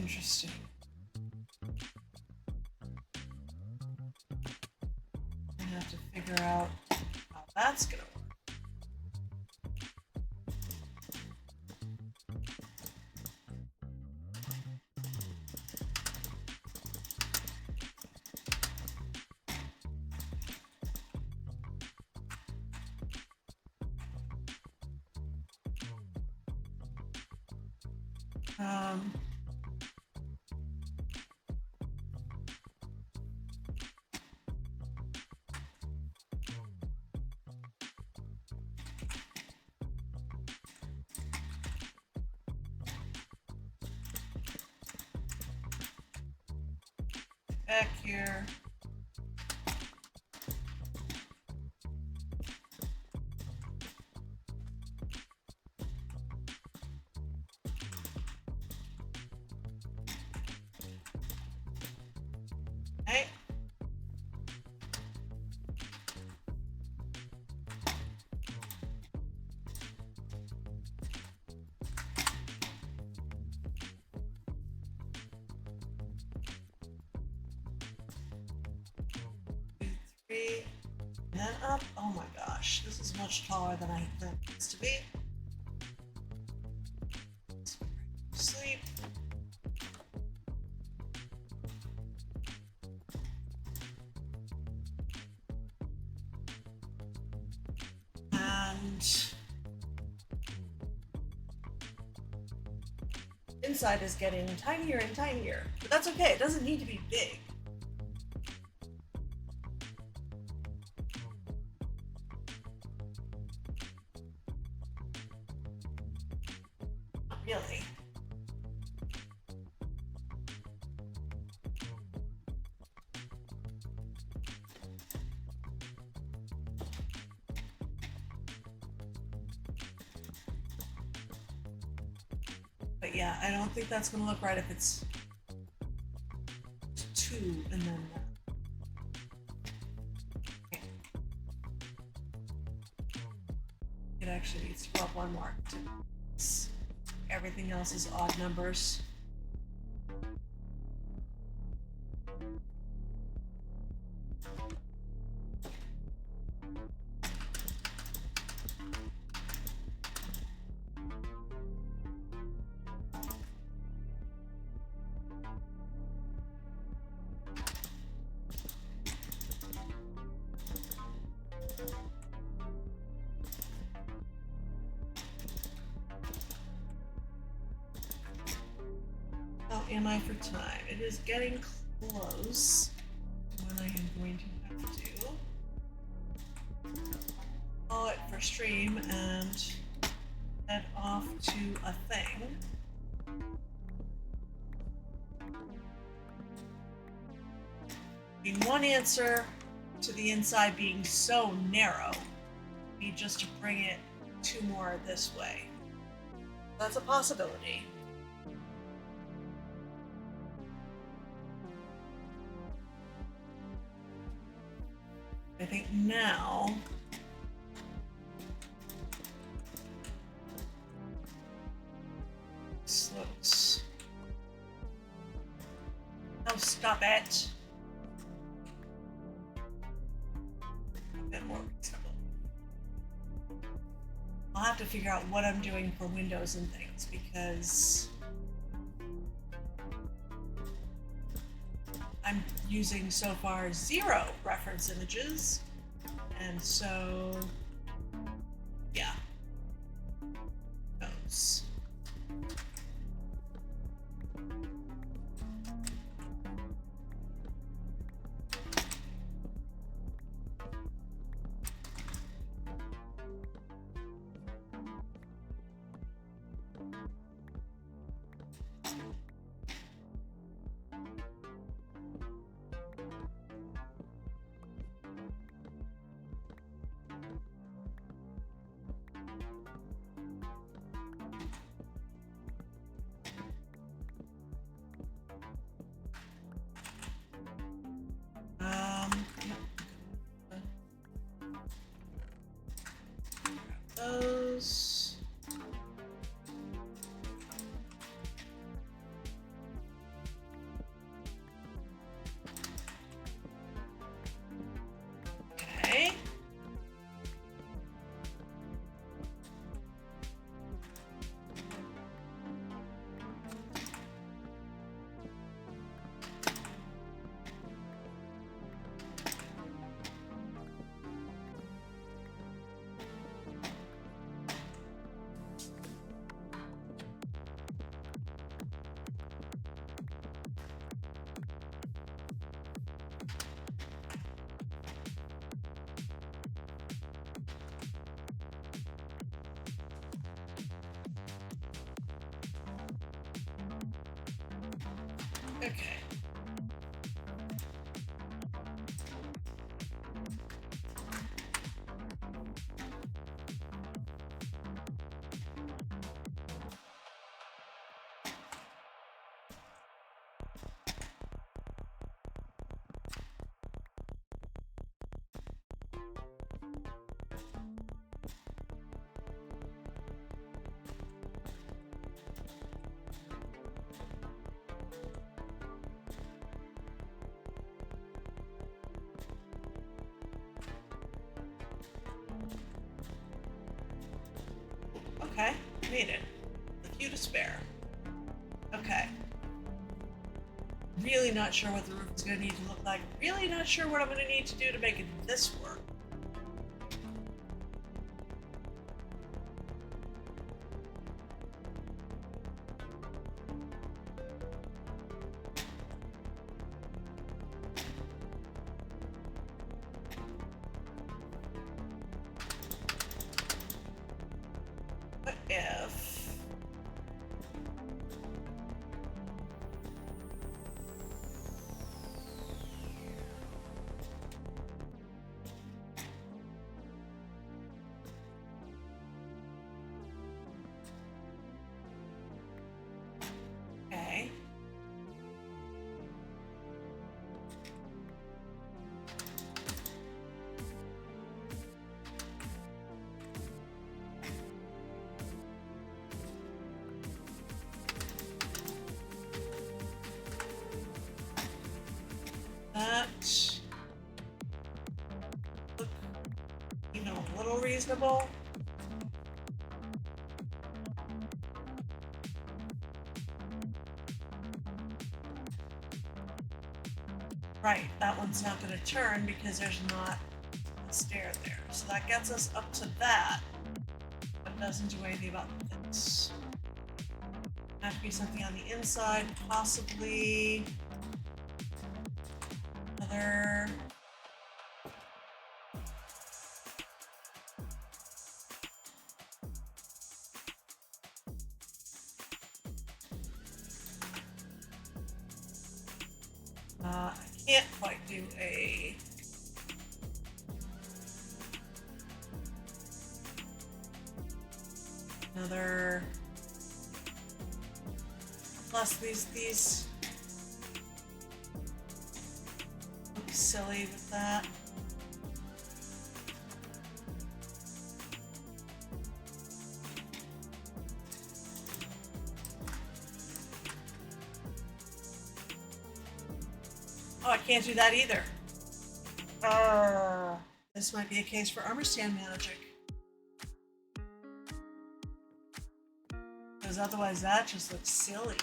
S1: Interesting. I have to figure out how that's gonna work. Back here. Okay. And up. Oh my gosh, this is much taller than I thought it used to be. Sleep. And inside is getting tinier and tinier, but that's okay. It doesn't need to be big. Really. But yeah, I don't think that's gonna look right if it's 2 and then okay. It actually needs to go up 1 more. Everything else is odd numbers. Am I for time? It is getting close when I am going to have to call it for stream and head off to a thing. One answer to the inside being so narrow would be just to bring it 2 more this way. That's a possibility. I think now this looks. Oh, stop it! A bit more reasonable. I'll have to figure out what I'm doing for windows and things because I'm using so far 0 reference images, and so yeah, those. Those. Okay. Okay, made it. The few to spare. Okay. Really not sure what the roof is going to need to look like. Really not sure what I'm going to need to do to make this work. What if... Okay. That look, you know, a little reasonable. Right, that one's not going to turn because there's not a stair there. So that gets us up to that, but doesn't do anything about this. Have to be something on the inside, possibly another. I can't quite do another. Plus these look silly with that. Oh, I can't do that either. This might be a case for armor stand magic. Because otherwise that just looks silly.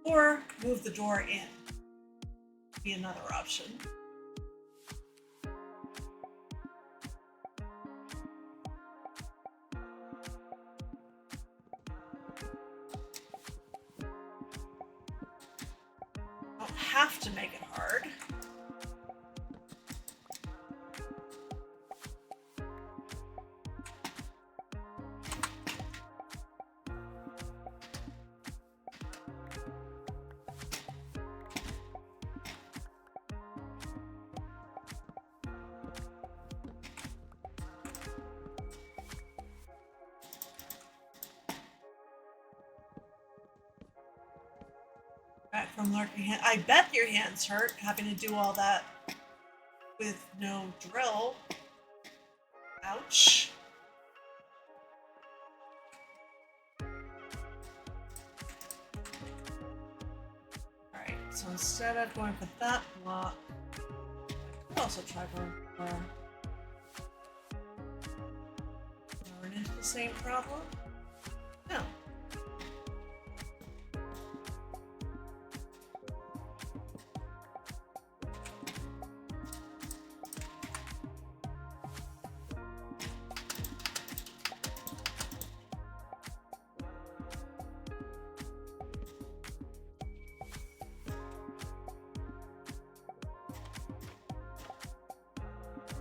S1: Or move the door in. Be another option. Don't have to make it hard. Back from lurking hand. I bet your hands hurt having to do all that with no drill. Ouch. Alright, so instead of going for that block, I could also try going for run into the same problem. No.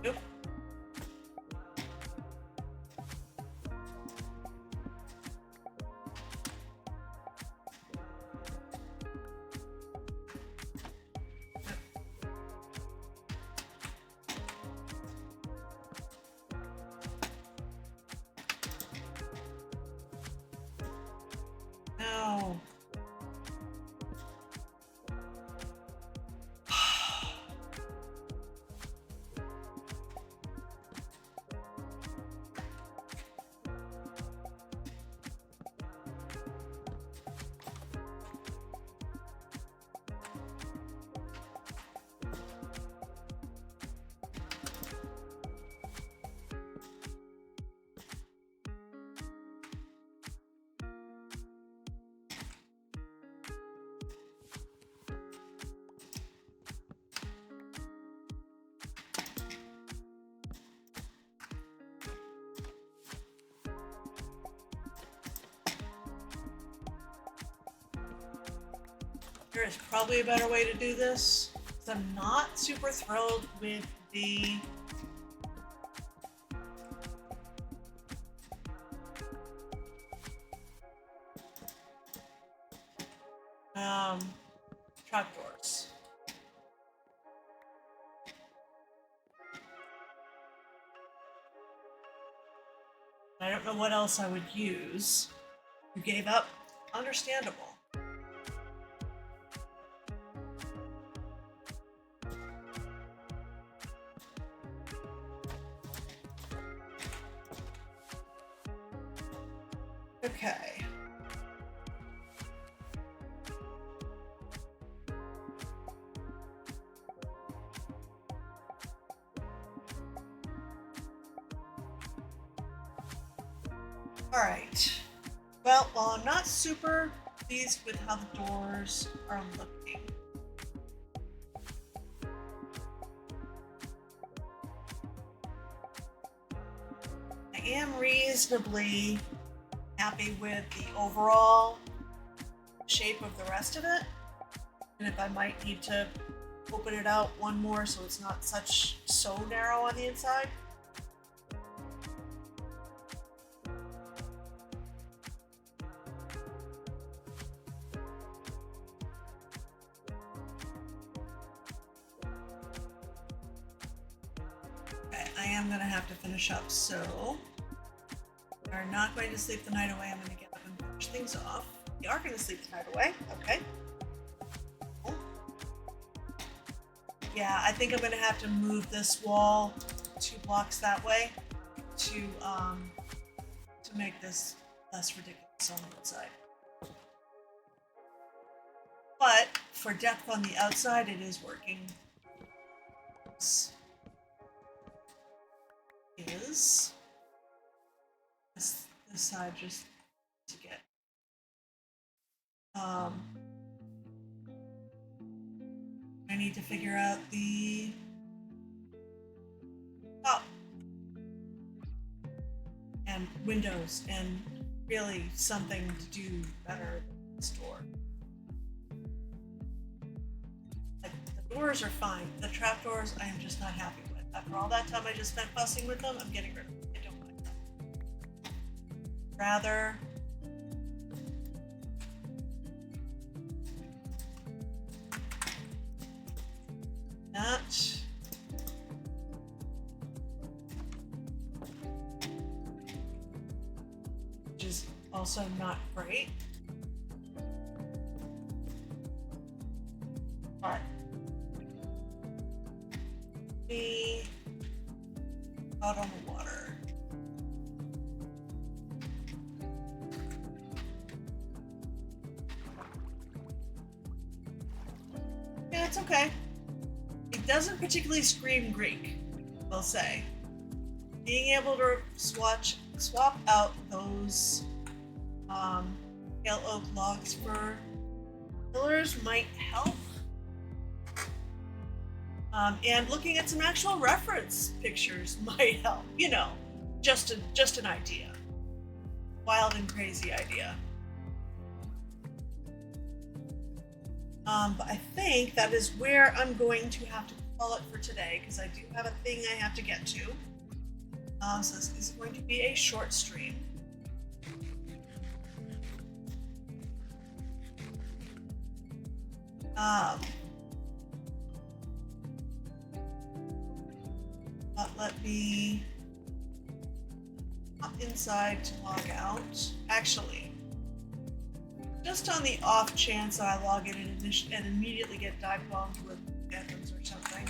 S1: Nope. There is probably a better way to do this. I'm not super thrilled with the trapdoors. I don't know what else I would use. You gave up? Understandable. Okay. Alright. Well, while I'm not super pleased with how the doors are looking, I am reasonably happy with the overall shape of the rest of it. And if I might need to open it out one more so it's not so narrow on the inside. Okay, I am gonna have to finish up, so we're not going to sleep the night away. I'm gonna get up and finish things off. We are gonna sleep the night away, okay. Yeah, I think I'm gonna have to move this wall 2 blocks that way to make this less ridiculous on the inside. But for depth on the outside, it is working. This side just to get I need to figure out the top and windows and really something to do better than this door. Like, the doors are fine. The trapdoors I am just not happy with. After all that time I just spent fussing with them, I'm getting rid of them. I don't like them. Rather that. Which is also not great. But be out on the water. Yeah, it's okay. It doesn't particularly scream Greek, I'll say. Being able to swap out those pale oak logs for pillars might help. And looking at some actual reference pictures might help. You know, just an idea. Wild and crazy idea. But I think that is where I'm going to have to call it for today, because I do have a thing I have to get to. So this is going to be a short stream. But let me hop inside to log out. Actually, just on the off chance that I log in and immediately get dive bombed with phantoms or something.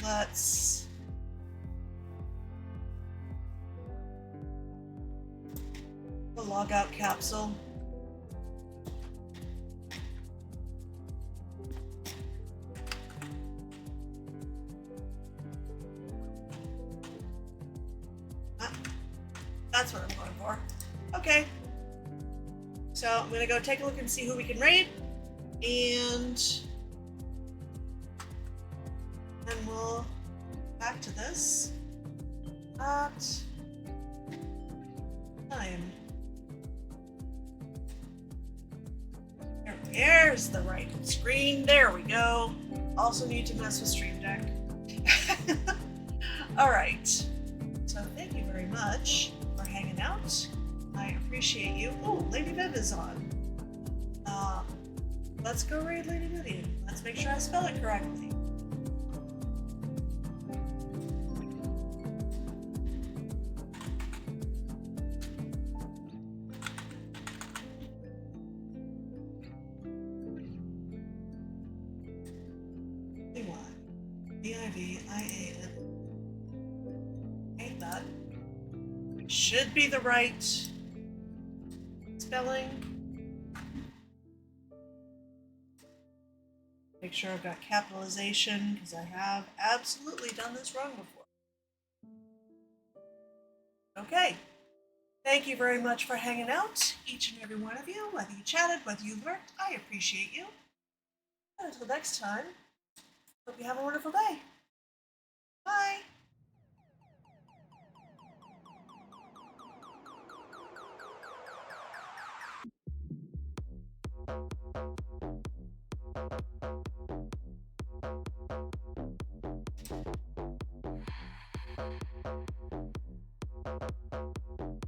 S1: Let's the logout capsule. That's what I'm going for. Okay. So I'm gonna go take a look and see who we can raid, and then we'll back to this at time. There's the right screen. There we go. Also need to mess with Stream Deck. Alright. So thank you very much for hanging out. I appreciate you. Oh, Lady Viv is on. Let's go raid Lady Vivian. Let's make sure I spell it correctly. VIVIAN. Ain't that? Should be the right spelling. Make sure I've got capitalization, because I have absolutely done this wrong before. Okay. Thank you very much for hanging out, each and every one of you, whether you chatted, whether you lurked. I appreciate you. And until next time, hope you have a wonderful day.